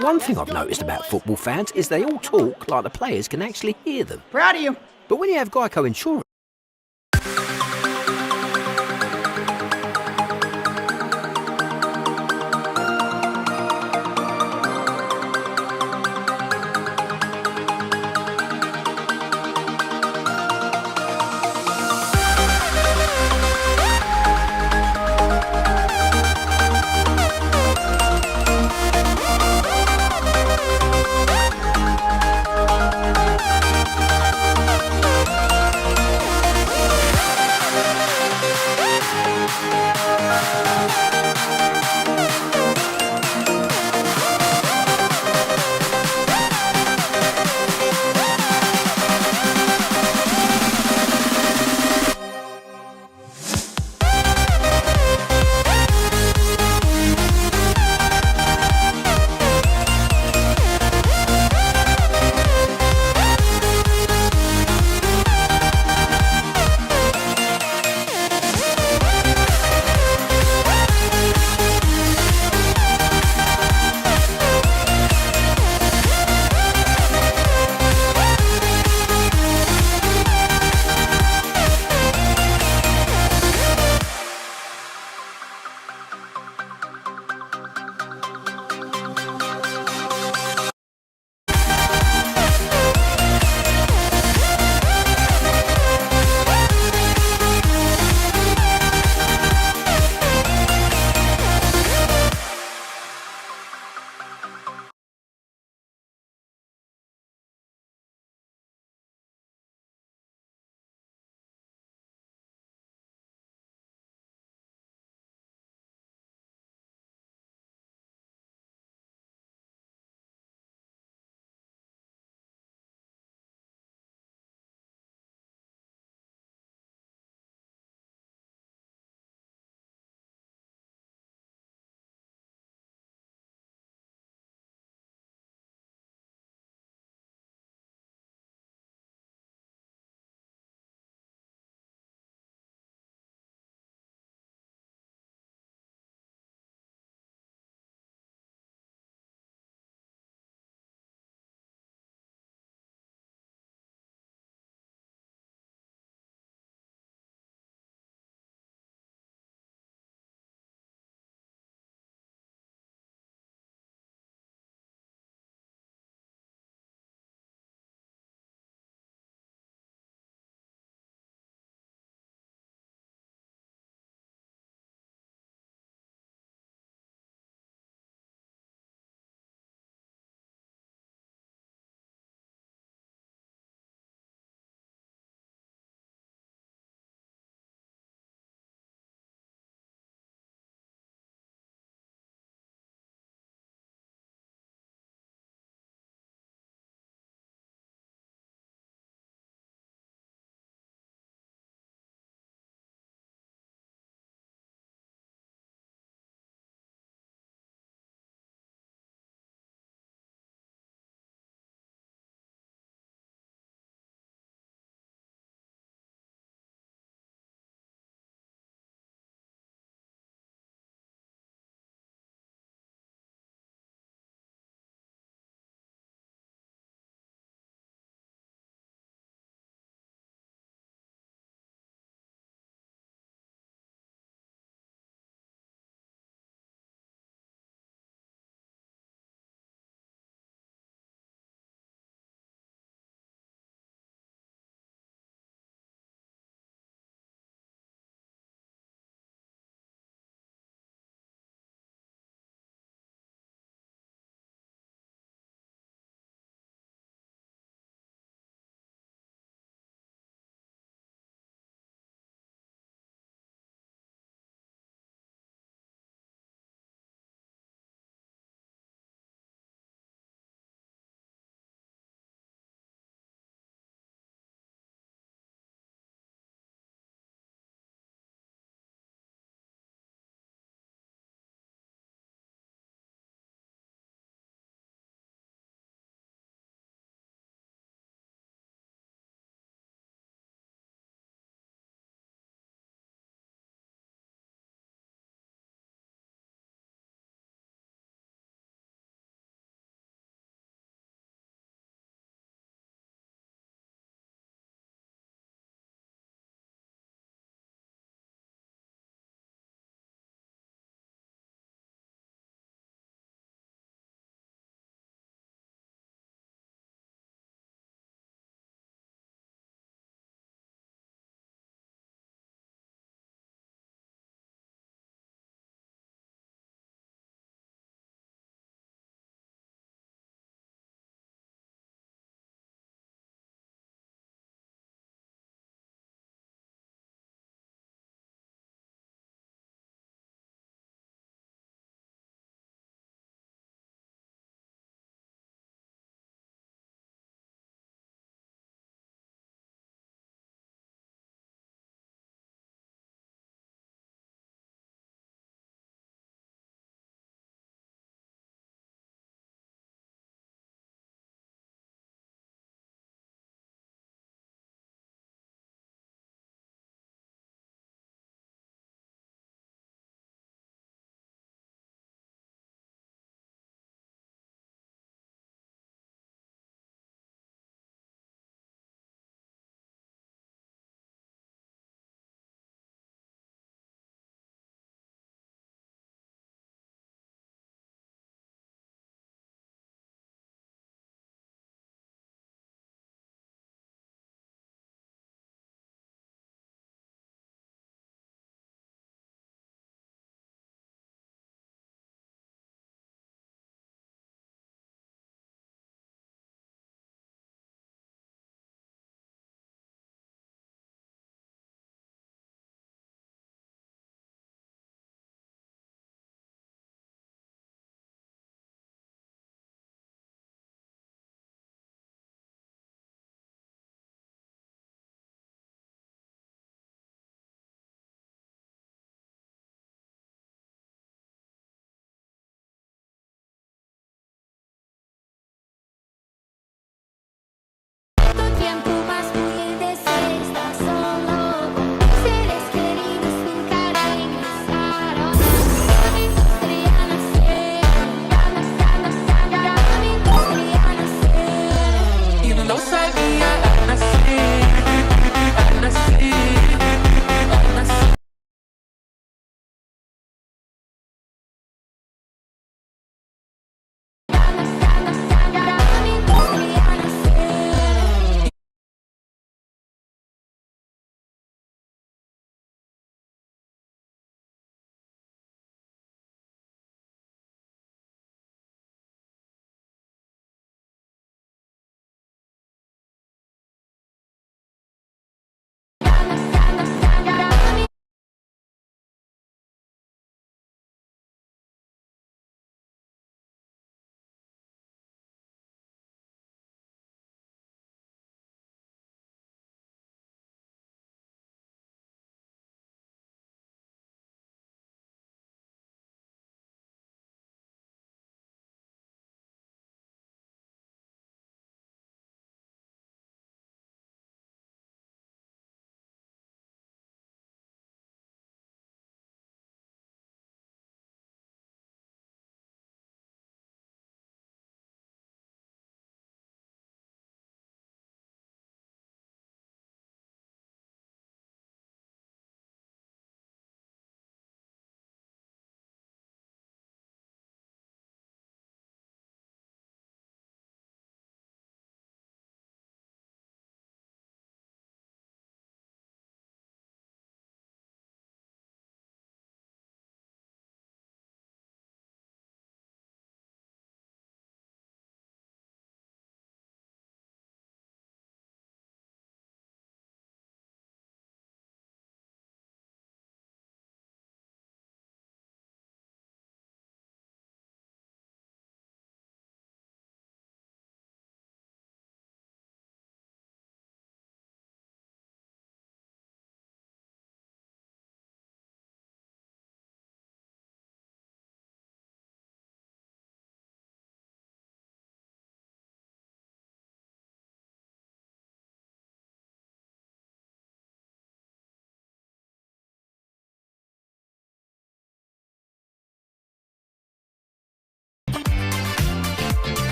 One thing I've noticed about football fans is they all talk like the players can actually hear them. Proud of you. But when you have Geico Insurance,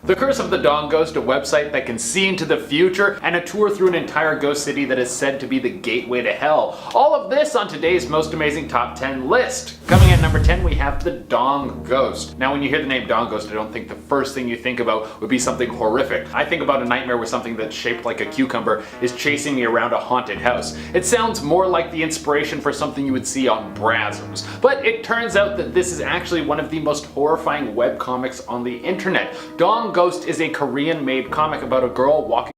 The Curse of the Dawn Ghost, a website that can see into the future, and a tour through an entire ghost city that is said to be the gateway to hell. All of this on today's most amazing top 10 list. Coming at number 10, we have the Dawn Ghost. Now when you hear the name Dawn Ghost, I don't think the first thing you think about would be something horrific. I think about a nightmare where something that's shaped like a cucumber is chasing me around a haunted house. It sounds more like the inspiration for something you would see on Brazzers. But it turns out that this is actually one of the most horrifying webcomics on the internet. Dawn Ghost is a Korean-made comic about a girl walking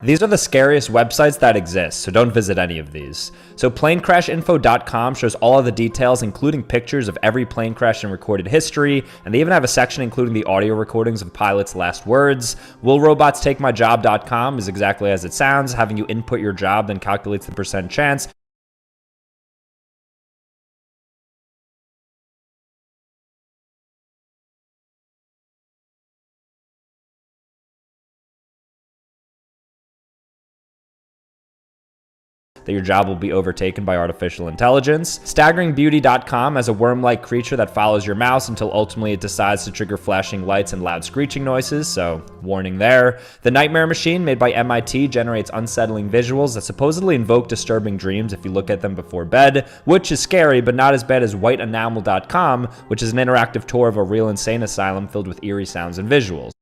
These are the scariest websites that exist, so don't visit any of these. So planecrashinfo.com shows all of the details, including pictures of every plane crash in recorded history, and they even have a section including the audio recordings of pilots' last words. WillRobotsTakeMyJob.com is exactly as it sounds, having you input your job, then calculates the percent chance. That your job will be overtaken by artificial intelligence. StaggeringBeauty.com has a worm-like creature that follows your mouse until ultimately it decides to trigger flashing lights and loud screeching noises, so warning there. The Nightmare Machine, made by MIT, generates unsettling visuals that supposedly invoke disturbing dreams if you look at them before bed, which is scary, but not as bad as WhiteEnamal.com, which is an interactive tour of a real insane asylum filled with eerie sounds and visuals.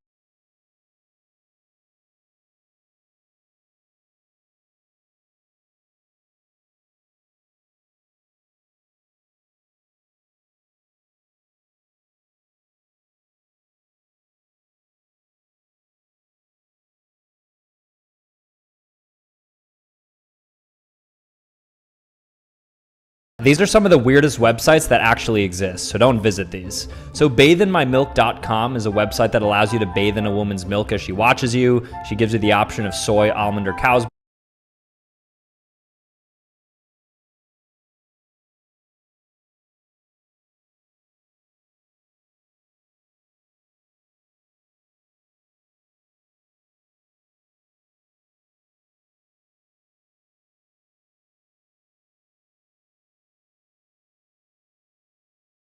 These are some of the weirdest websites that actually exist, so don't visit these. So bathinmymilk.com is a website that allows you to bathe in a woman's milk as she watches you. She gives you the option of soy, almond, or cow's.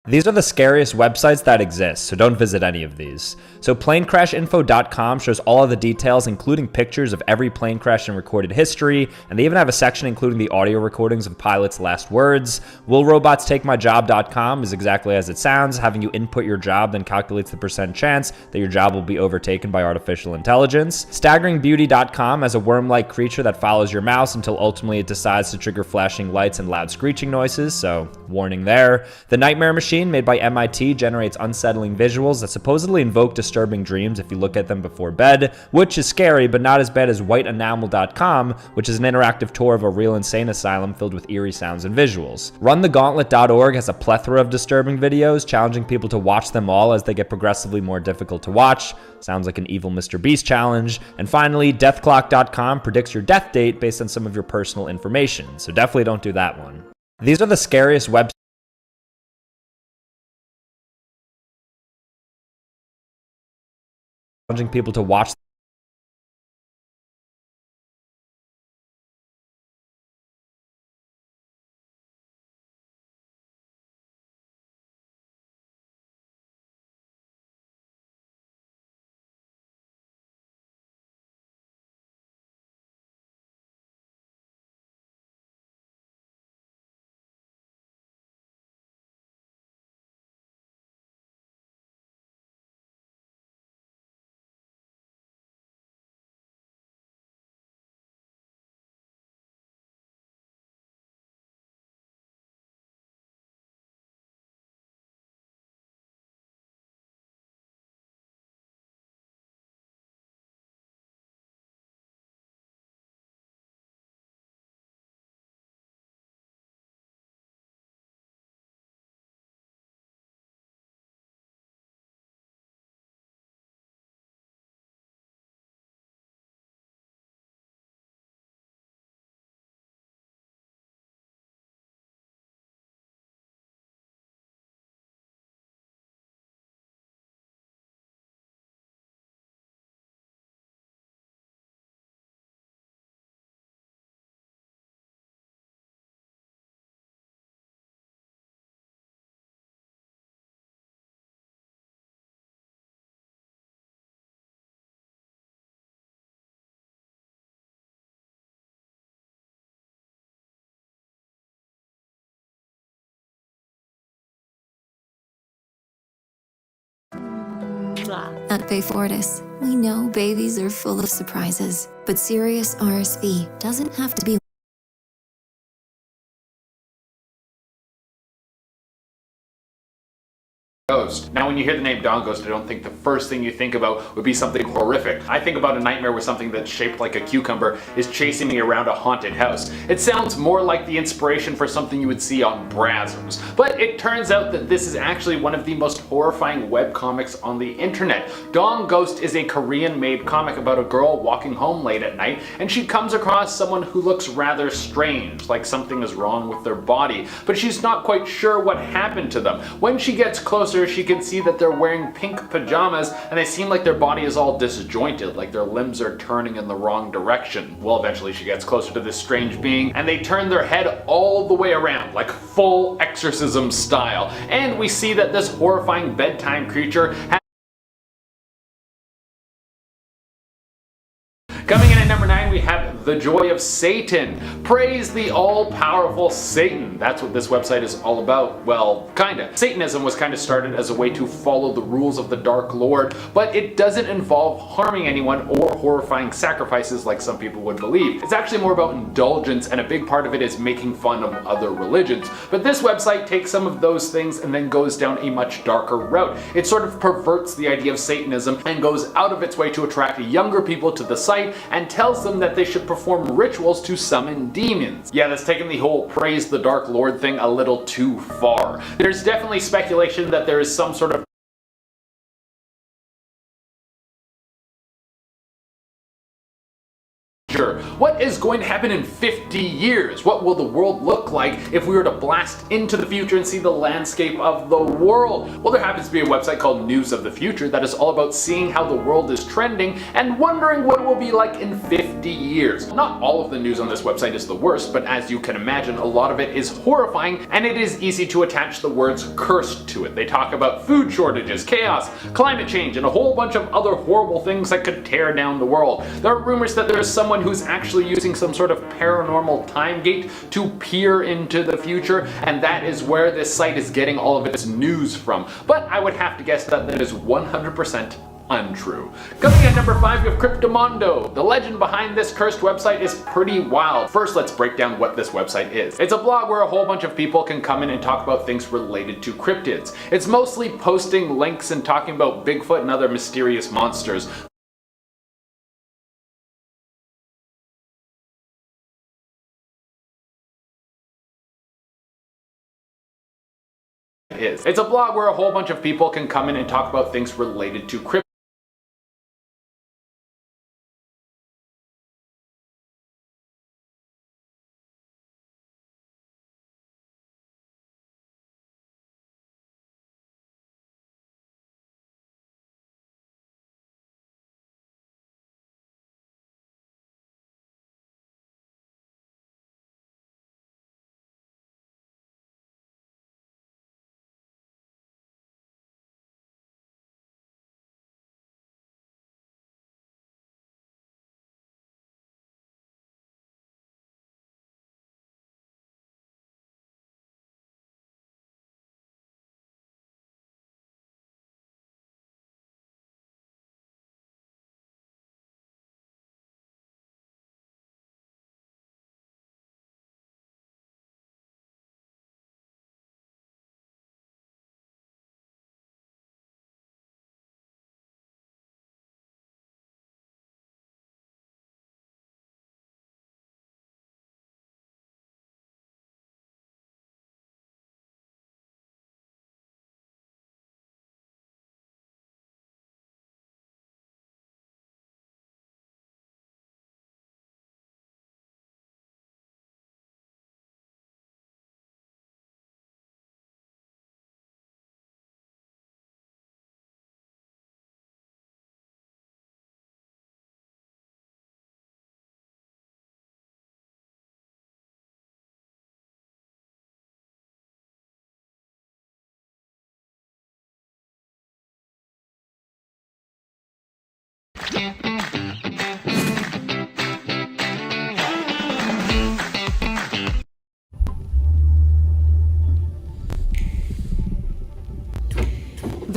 These are the scariest websites that exist, so don't visit any of these. So planecrashinfo.com shows all of the details, including pictures of every plane crash in recorded history, and they even have a section including the audio recordings of pilots' last words. WillRobotsTakeMyJob.com is exactly as it sounds, having you input your job, then calculates the percent chance that your job will be overtaken by artificial intelligence. StaggeringBeauty.com has a worm-like creature that follows your mouse until ultimately it decides to trigger flashing lights and loud screeching noises, so warning there. The Nightmare Machine, made by MIT, generates unsettling visuals that supposedly invoke disturbing dreams if you look at them before bed, which is scary, but not as bad as WhiteEnamal.com, which is an interactive tour of a real insane asylum filled with eerie sounds and visuals. RunTheGauntlet.org has a plethora of disturbing videos, challenging people to watch them all as they get progressively more difficult to watch. Sounds like an evil Mr. Beast challenge. And finally, DeathClock.com predicts your death date based on some of your personal information, so definitely don't do that one. These are the scariest websites challenging people to watch. At Bay Fortis, we know babies are full of surprises, but serious RSV doesn't have to be. Ghost. Now, when you hear the name Dawn Ghost, I don't think the first thing you think about would be something horrific. I think about a nightmare where something that's shaped like a cucumber is chasing me around a haunted house. It sounds more like the inspiration for something you would see on Brazzers. But it turns out that this is actually one of the most horrifying webcomics on the internet. Dawn Ghost is a Korean-made comic about a girl walking home late at night, and she comes across someone who looks rather strange, like something is wrong with their body, but she's not quite sure what happened to them. When she gets closer, she can see that they're wearing pink pajamas, and they seem like their body is all disjointed, like their limbs are turning in the wrong direction. Well, eventually she gets closer to this strange being, and they turn their head all the way around, like full exorcism style. And we see that this horrifying bedtime creature Coming in at number 9, we have The Joy of Satan. Praise the all-powerful Satan. That's what this website is all about. Well, kinda. Satanism was kind of started as a way to follow the rules of the Dark Lord, but it doesn't involve harming anyone or horrifying sacrifices like some people would believe. It's actually more about indulgence, and a big part of it is making fun of other religions. But this website takes some of those things and then goes down a much darker route. It sort of perverts the idea of Satanism and goes out of its way to attract younger people to the site and tells them that they should perform rituals to summon demons. Yeah, that's taking the whole praise the Dark Lord thing a little too far. There's definitely speculation that there is some sort of what is going to happen in 50 years? What will the world look like if we were to blast into the future and see the landscape of the world? Well, there happens to be a website called News of the Future that is all about seeing how the world is trending and wondering what it will be like in 50 years. Not all of the news on this website is the worst, but as you can imagine, a lot of it is horrifying, and it is easy to attach the words cursed to it. They talk about food shortages, chaos, climate change, and a whole bunch of other horrible things that could tear down the world. There are rumors that there is someone who's actually using some sort of paranormal time gate to peer into the future, and that is where this site is getting all of its news from. But I would have to guess that that is 100% untrue. Coming at number 5, we have Cryptomondo. The legend behind this cursed website is pretty wild. First, let's break down what this website is. It's a blog where a whole bunch of people can come in and talk about things related to cryptids. It's mostly posting links and talking about Bigfoot and other mysterious monsters. It's a blog where a whole bunch of people can come in and talk about things related to cryptids.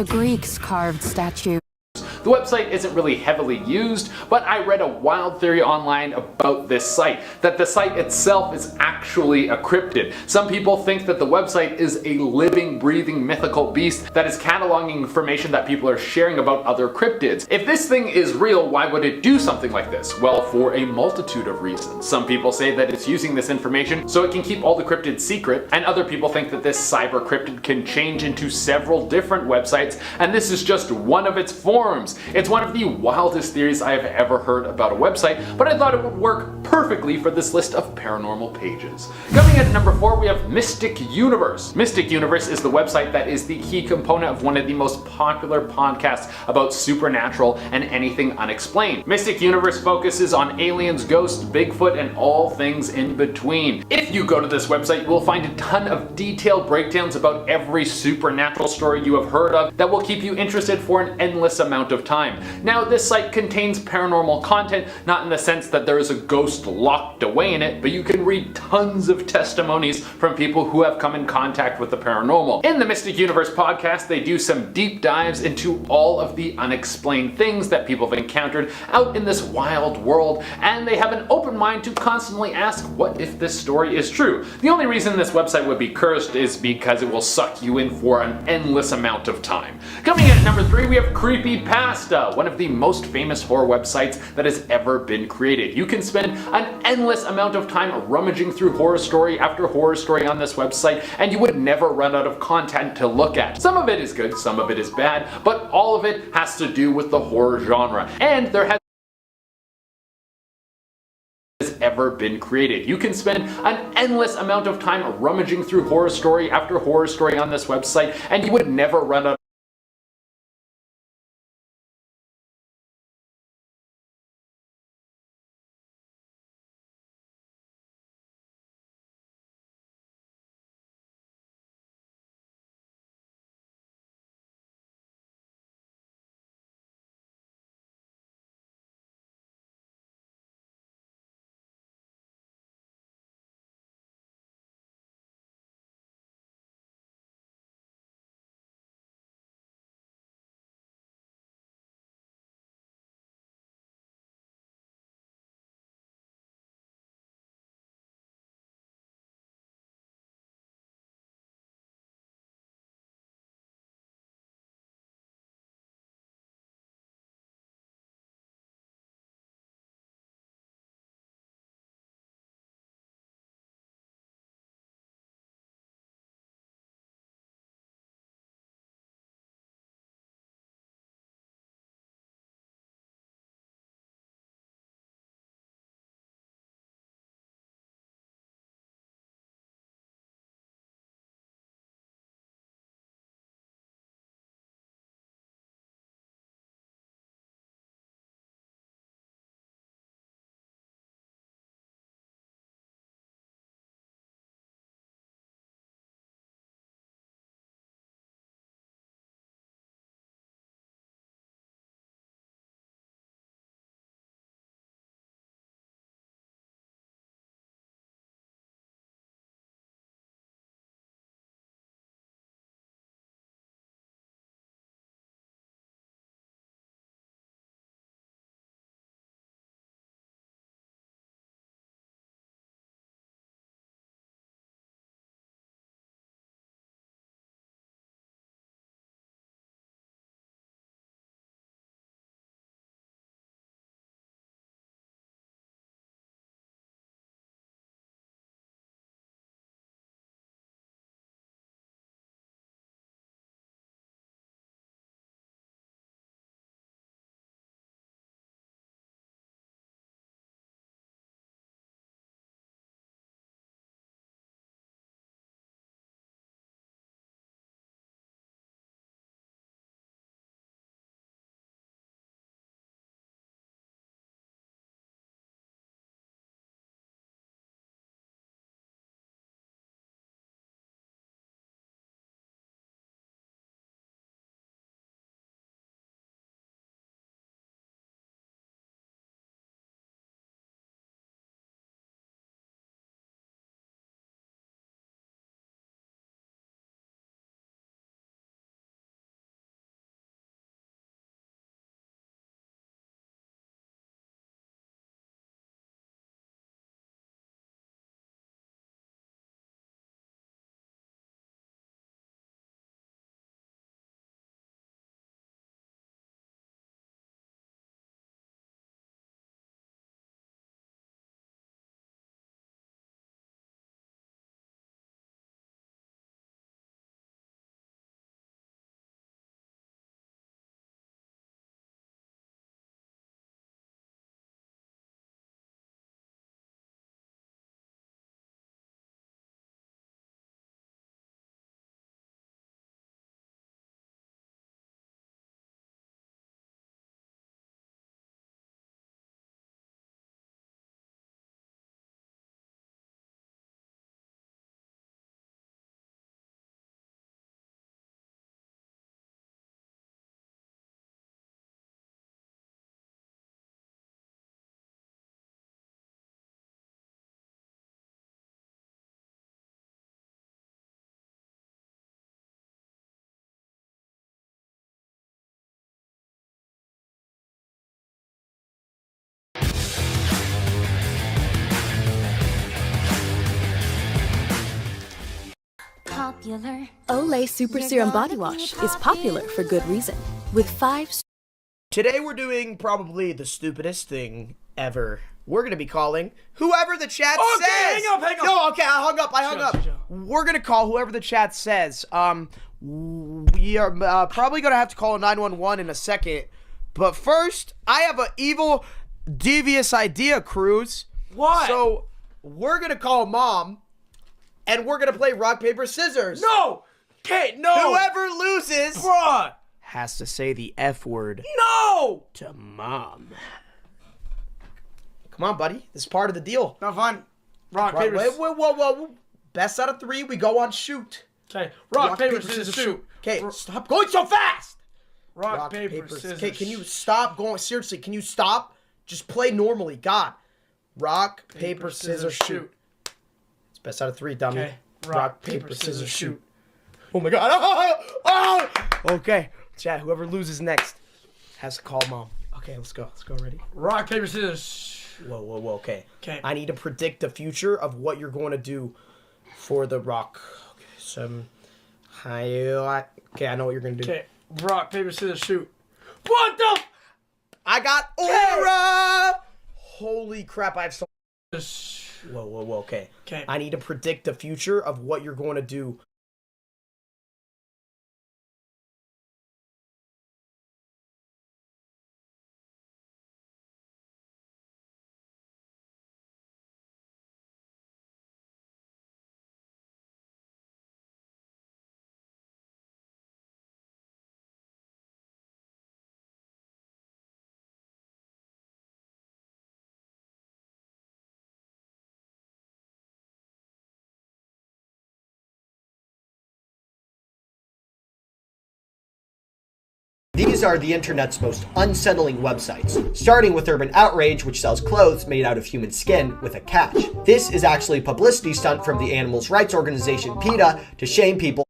The Greeks carved statues The website isn't really heavily used, but I read a wild theory online about this site, that the site itself is actually a cryptid. Some people think that the website is a living, breathing, mythical beast that is cataloging information that people are sharing about other cryptids. If this thing is real, why would it do something like this? Well, for a multitude of reasons. Some people say that it's using this information so it can keep all the cryptids secret, and other people think that this cyber cryptid can change into several different websites, and this is just one of its forms. It's one of the wildest theories I have ever heard about a website, but I thought it would work perfectly for this list of paranormal pages. Coming in at number 4, we have Mystic Universe. Mystic Universe is the website that is the key component of one of the most popular podcasts about supernatural and anything unexplained. Mystic Universe focuses on aliens, ghosts, Bigfoot, and all things in between. If you go to this website, you will find a ton of detailed breakdowns about every supernatural story you have heard of that will keep you interested for an endless amount of time. Now, this site contains paranormal content, not in the sense that there is a ghost locked away in it, but you can read tons of testimonies from people who have come in contact with the paranormal. In the Mystic Universe podcast, they do some deep dives into all of the unexplained things that people have encountered out in this wild world, and they have an open mind to constantly ask, what if this story is true? The only reason this website would be cursed is because it will suck you in for an endless amount of time. Coming in at number 3, we have Creepypasta, one of the most famous horror websites that has ever been created. You can spend an endless amount of time rummaging through horror story after horror story on this website, and you would never run out of content to look at. Some of it is good, some of it is bad, but all of it has to do with the horror genre, and there has ever been created. You can spend an endless amount of time rummaging through horror story after horror story on this website, and you would never run out Olay Super Serum Body Wash is popular for good reason. With 5 Today we're doing probably the stupidest thing ever. We're gonna be calling whoever the chat says. hang up. No, okay, I hung up. Chill. We're gonna call whoever the chat says. We are probably gonna have to call 911 in a second. But first, I have an evil, devious idea, Cruz. What? So we're gonna call Mom, and we're gonna play rock paper scissors. No! Okay, no! Whoever loses Bruh! has to say the F word No! to Mom. Come on, buddy. This is part of the deal. Not fun. Rock, Right, paper, whoa. Best out of 3, we go on shoot. Okay, rock, paper, scissors, shoot. Okay, stop going so fast. Rock, paper, scissors. Okay, can you stop going? Seriously, can you stop? Just play normally. God. Rock, paper, scissors, shoot. It's best out of 3, dummy. Okay, rock, paper, scissors, shoot. Oh my God. Oh! Okay, chat, whoever loses next has to call Mom. Okay, let's go. Ready? Rock, paper, scissors. Whoa, okay. Okay. I need to predict the future of what you're going to do for the rock. Okay, okay, I know what you're going to do. Okay, rock, paper, scissors, shoot. What the? I got aura! Holy crap, I have so... Whoa, okay. Okay. I need to predict the future of what you're going to do These are the internet's most unsettling websites, starting with Urban Outrage, which sells clothes made out of human skin with a catch. This is actually a publicity stunt from the animals' rights organization PETA to shame people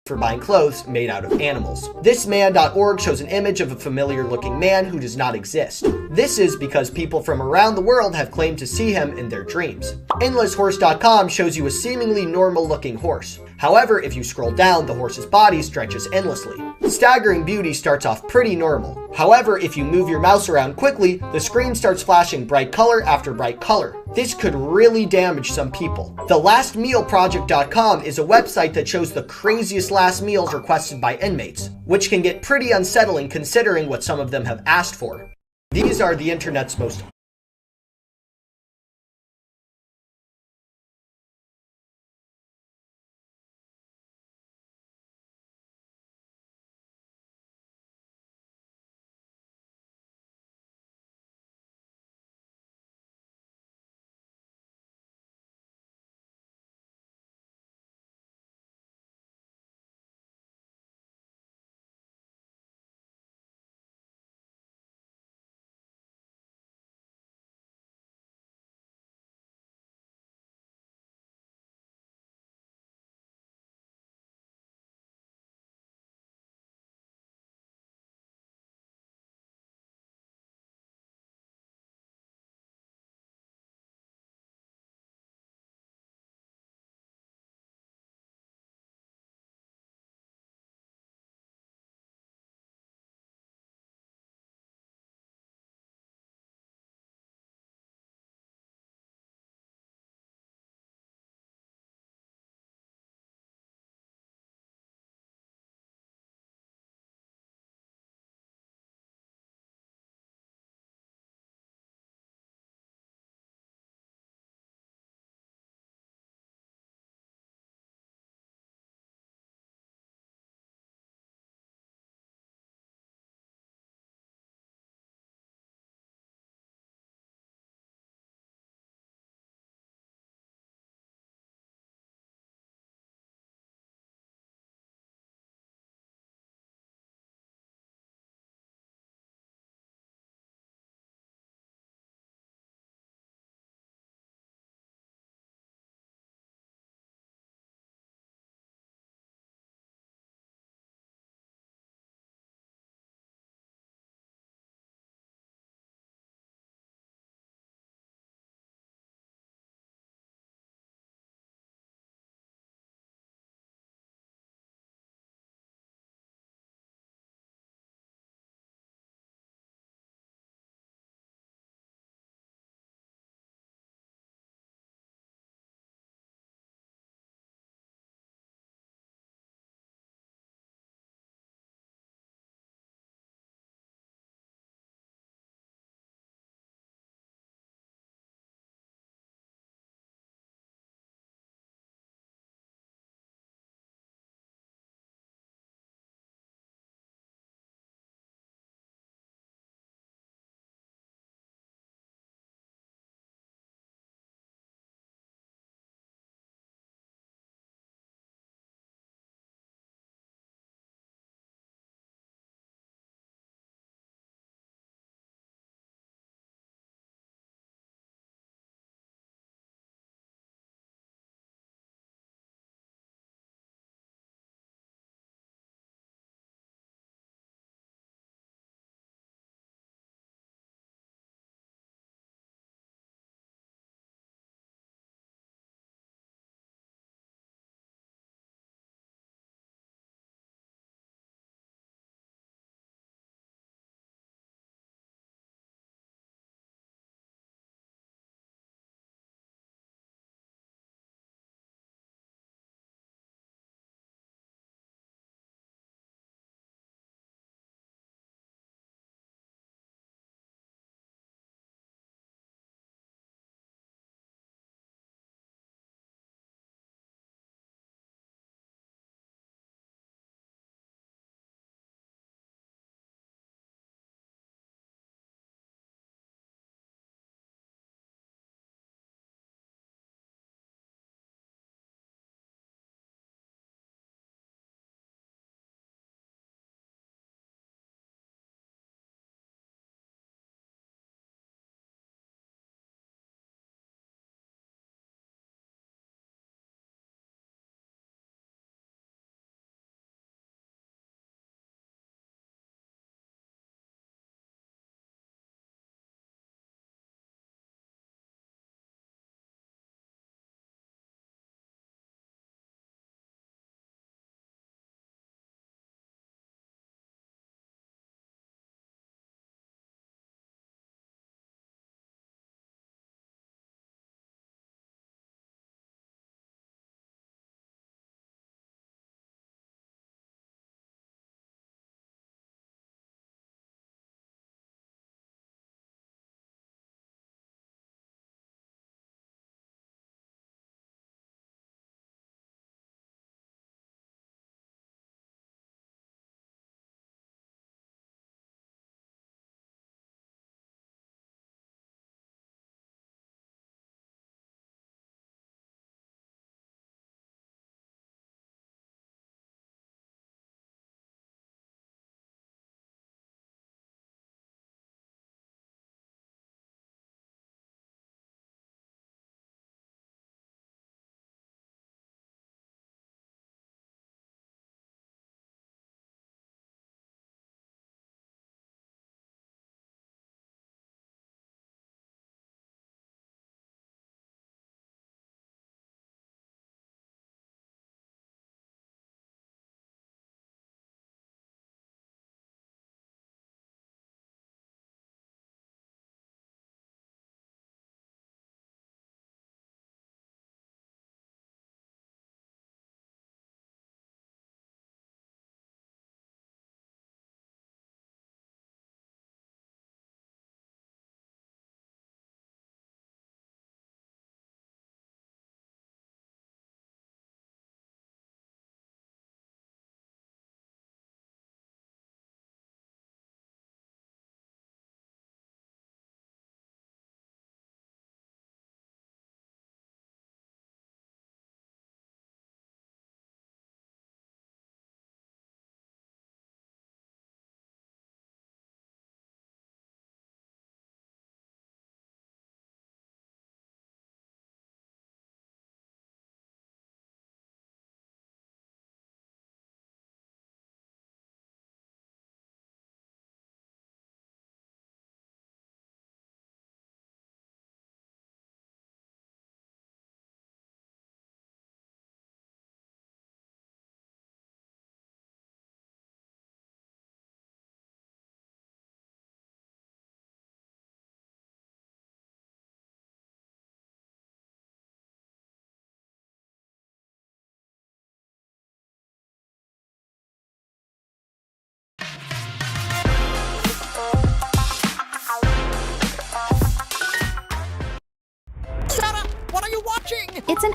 for buying clothes made out of animals. Thisman.org shows an image of a familiar looking man who does not exist. This is because people from around the world have claimed to see him in their dreams. Endlesshorse.com shows you a seemingly normal looking horse. However, if you scroll down, the horse's body stretches endlessly. Staggering Beauty starts off pretty normal. However, if you move your mouse around quickly, the screen starts flashing bright color after bright color. This could really damage some people. TheLastMealProject.com is a website that shows the craziest last meals requested by inmates, which can get pretty unsettling considering what some of them have asked for. These are the internet's most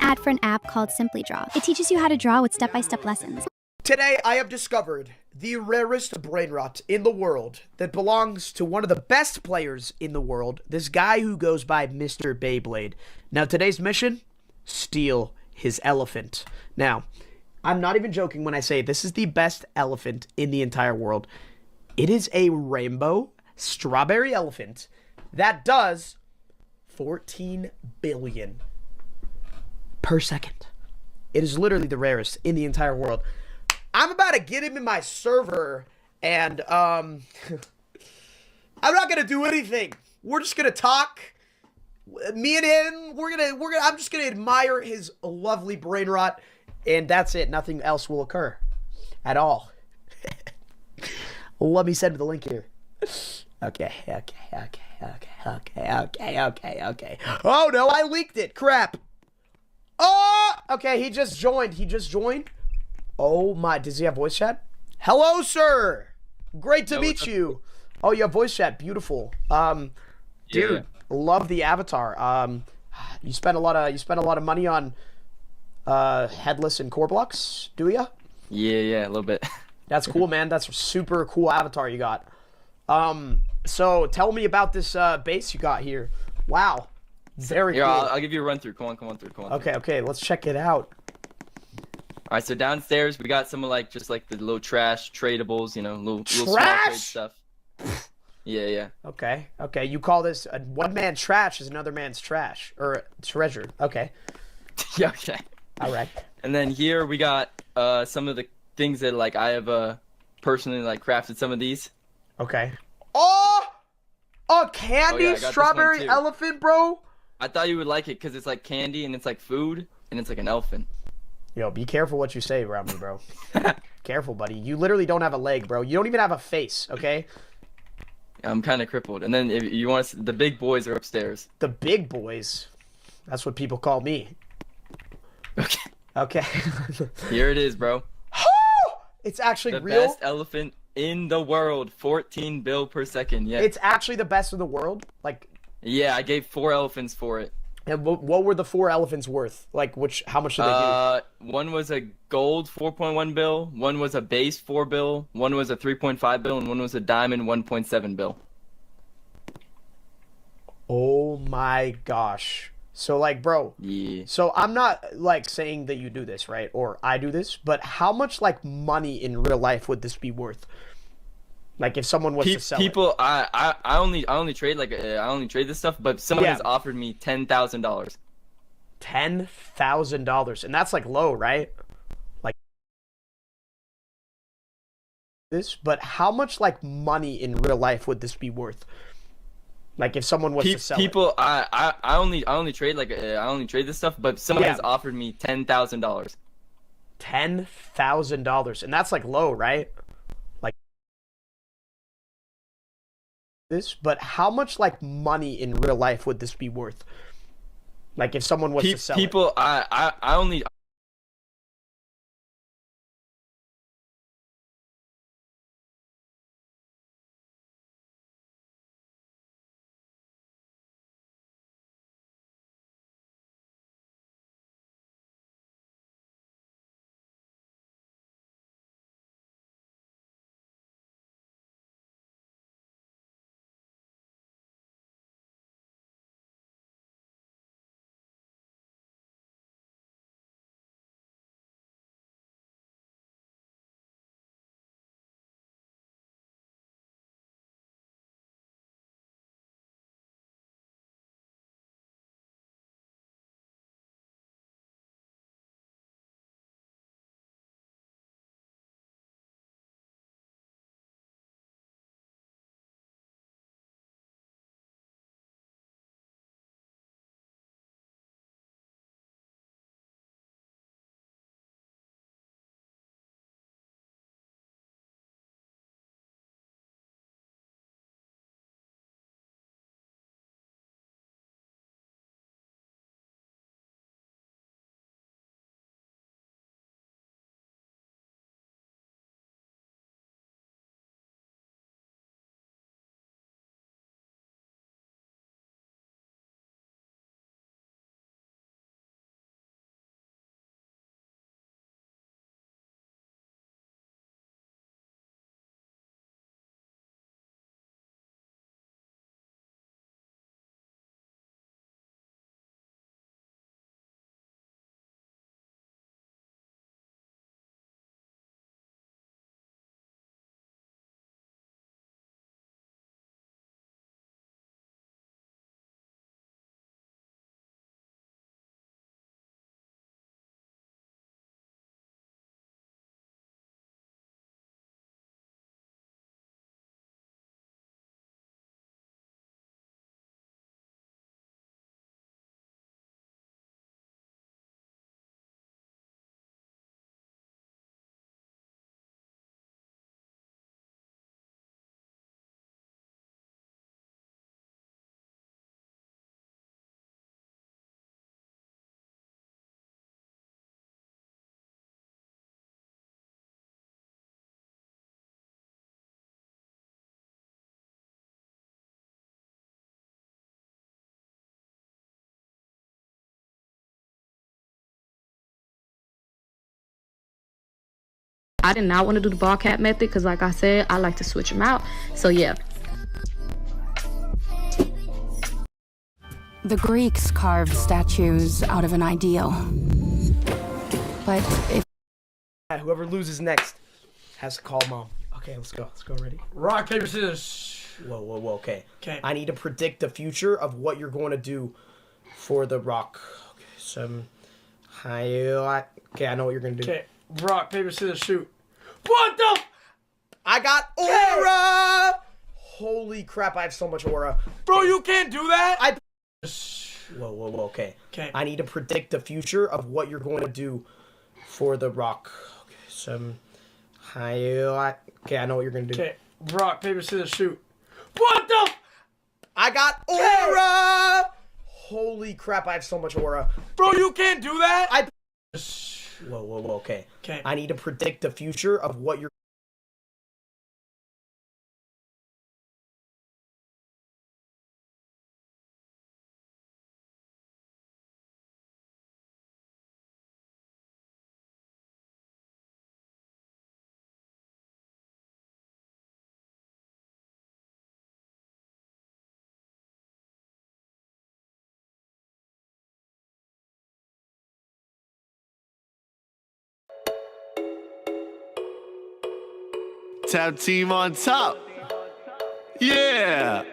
ad for an app called Simply Draw. It teaches you how to draw with step-by-step lessons. Today, I have discovered the rarest brain rot in the world that belongs to one of the best players in the world, this guy who goes by Mr. Beyblade. Now, today's mission, steal his elephant. Now, I'm not even joking when I say this is the best elephant in the entire world. It is a rainbow strawberry elephant that does 14 billion per second. It is literally the rarest in the entire world. I'm about to get him in my server, and I'm not gonna do anything. We're just gonna talk. Me and him, I'm just gonna admire his lovely brain rot, and that's it. Nothing else will occur at all. Let me send the link here. Okay. Oh no, I leaked it. Crap. Oh, okay, he just joined. Oh my, does he have voice chat? Hello, sir. Great to meet you. Oh, you have voice chat. Beautiful. Dude, love the avatar. You spent a lot of money on headless and core blocks, do ya? Yeah, a little bit. That's cool, man. That's a super cool avatar you got. So tell me about this base you got here. Wow. Very cool. I'll give you a run through. Come on. Okay, let's check it out. All right, so downstairs we got some of the little trash tradables, little small trade stuff. Yeah. Okay. You call this one man's trash is another man's trash or treasure. Okay. Yeah. Okay. All right. And then here we got some of the things that I have personally crafted some of these. Okay. Oh, a candy strawberry elephant, bro. I thought you would like it because it's like candy and it's like food and it's like an elephant. Yo, be careful what you say around me, bro. Careful, buddy. You literally don't have a leg, bro. You don't even have a face, okay? I'm kind of crippled. And then if you want to, the big boys are upstairs. The big boys? That's what people call me. Okay. Here it is, bro. It's actually the real? Best elephant in the world. 14 bill per second. Yeah. It's actually the best in the world? Yeah, I gave 4 elephants for it. And what were the 4 elephants worth? How much did they do? One was a gold 4.1 bill, one was a base 4 bill, one was a 3.5 bill, and one was a diamond 1.7 bill. Oh my gosh. So bro. Yeah. So I'm not saying that you do this, right? Or I do this, but how much money in real life would this be worth? If someone was to sell people, it. I only trade I only trade this stuff, but someone has offered me $10,000. $10,000, and that's low, right? This, but how much money in real life would this be worth? If someone was to sell people, it. I only trade I only trade this stuff, but someone has offered me $10,000. $10,000, and that's low, right? This, but how much money in real life would this be worth? If someone was to sell it. People, I only I did not want to do the ball cap method because, like I said, I like to switch them out. So yeah. The Greeks carved statues out of an ideal. But if whoever loses next has to call mom. Okay, let's go. Let's go. Ready? Rock, paper, scissors. Whoa, whoa, whoa. Okay. Okay. I need to predict the future of what you're going to do for the rock. Okay, okay, I know what you're going to do. Okay. Rock, paper, scissors, shoot. What the? I got aura! Holy crap, I have so much aura. Bro, you can't do that! Whoa, whoa, whoa. Okay. Okay. I need to predict the future of what you're going to do for the rock. Okay, okay, I know what you're going to do. Okay. Rock, paper, scissors, shoot. What the? I got aura! Holy crap, I have so much aura. Bro, you can't do that! Whoa, whoa, whoa. Okay. Okay. I need to predict the future of what you're... Tap team on top. Yeah.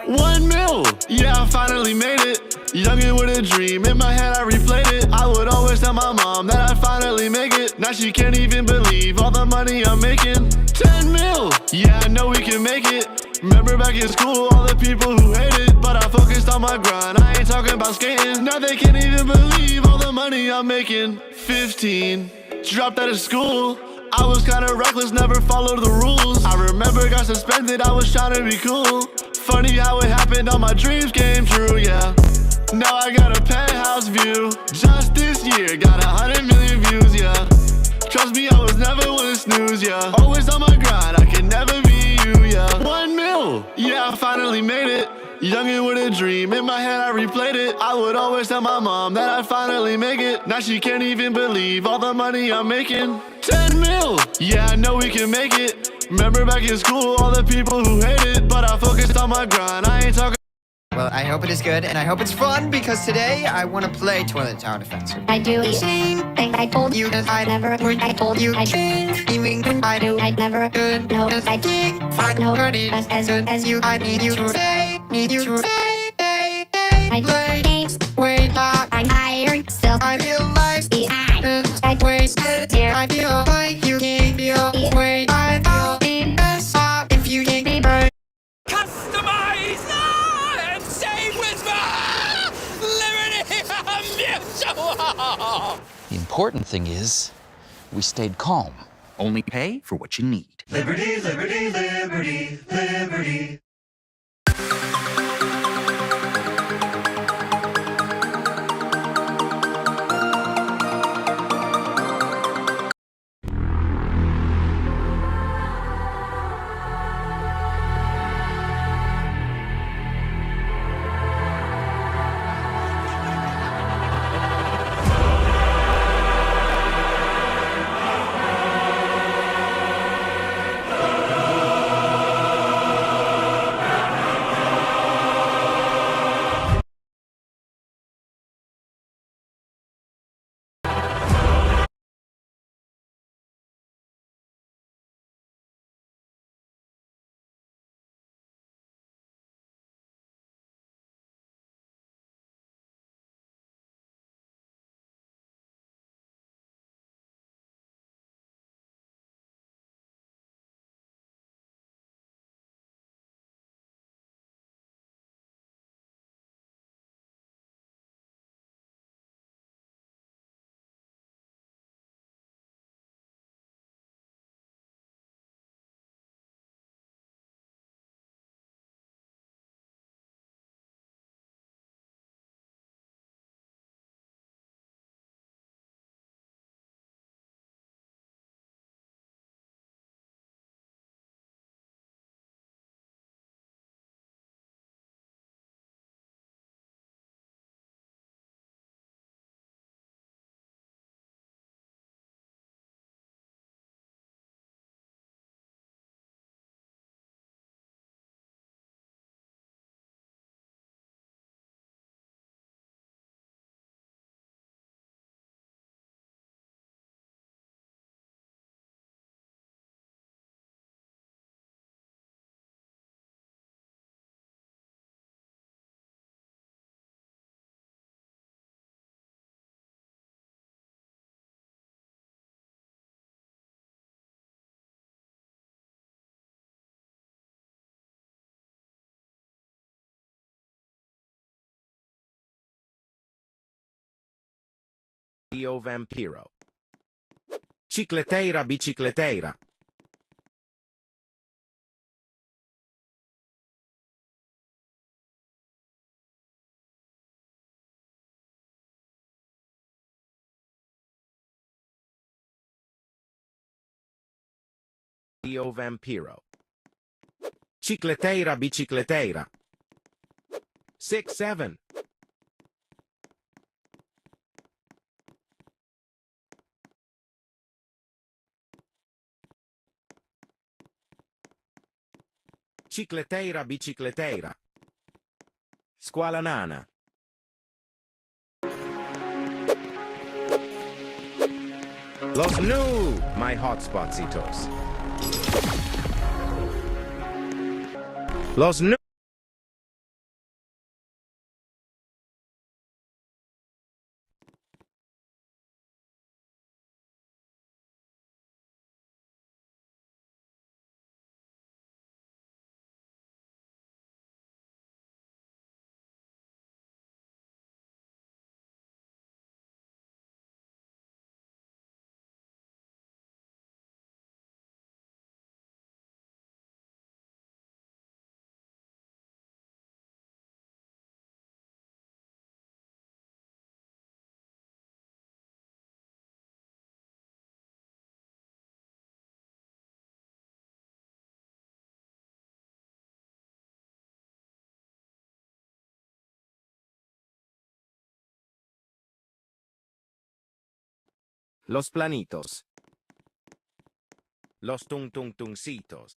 $1 million, yeah, I finally made it. Youngin' with a dream, in my head I replayed it. I would always tell my mom that I'd finally make it. Now she can't even believe all the money I'm making. 10 mil, yeah, I know we can make it. Remember back in school, all the people who hated, but I focused on my grind, I ain't talking about skating. Now they can't even believe all the money I'm making. 15, dropped out of school. I was kinda reckless, never followed the rules. I remember got suspended, I was trying to be cool. Funny how it happened, all my dreams came true, yeah. Now I got a penthouse view. Just this year, got 100 million views, yeah. Trust me, I was never one to snooze, yeah. Always on my grind, I can never be you, yeah. $1 million, yeah, I finally made it. Youngin' with a dream, in my head I replayed it. I would always tell my mom that I'd finally make it. Now she can't even believe all the money I'm making. 10 mil, yeah, I know we can make it. Remember back in school, all the people who hated, but I focused on my grind, I ain't talking. Well, I hope it is good, and I hope it's fun, because today I want to play Toilet Tower Defense. I do the same thing I told you that I never would. I told you I should. Even I do, I never could. No, I did. Find nobody as good as you. I need you to say, I play games way back. I'm tired, still I feel like I wasted here. I feel like you can't feel the way I feel. In the stop if you can't be burned. Customize and save with Liberty Mutual! The important thing is, we stayed calm. Only pay for what you need. Liberty, liberty, liberty, liberty. Io Vampiro. Cicleteira bicicleteira. Io Vampiro. Cicleteira bicicleteira. 6-7. Cicleteira bicicleteira. Squala nana. Los new, my hotspotsitos. Los new. Los planitos. Los tung tung tungcitos.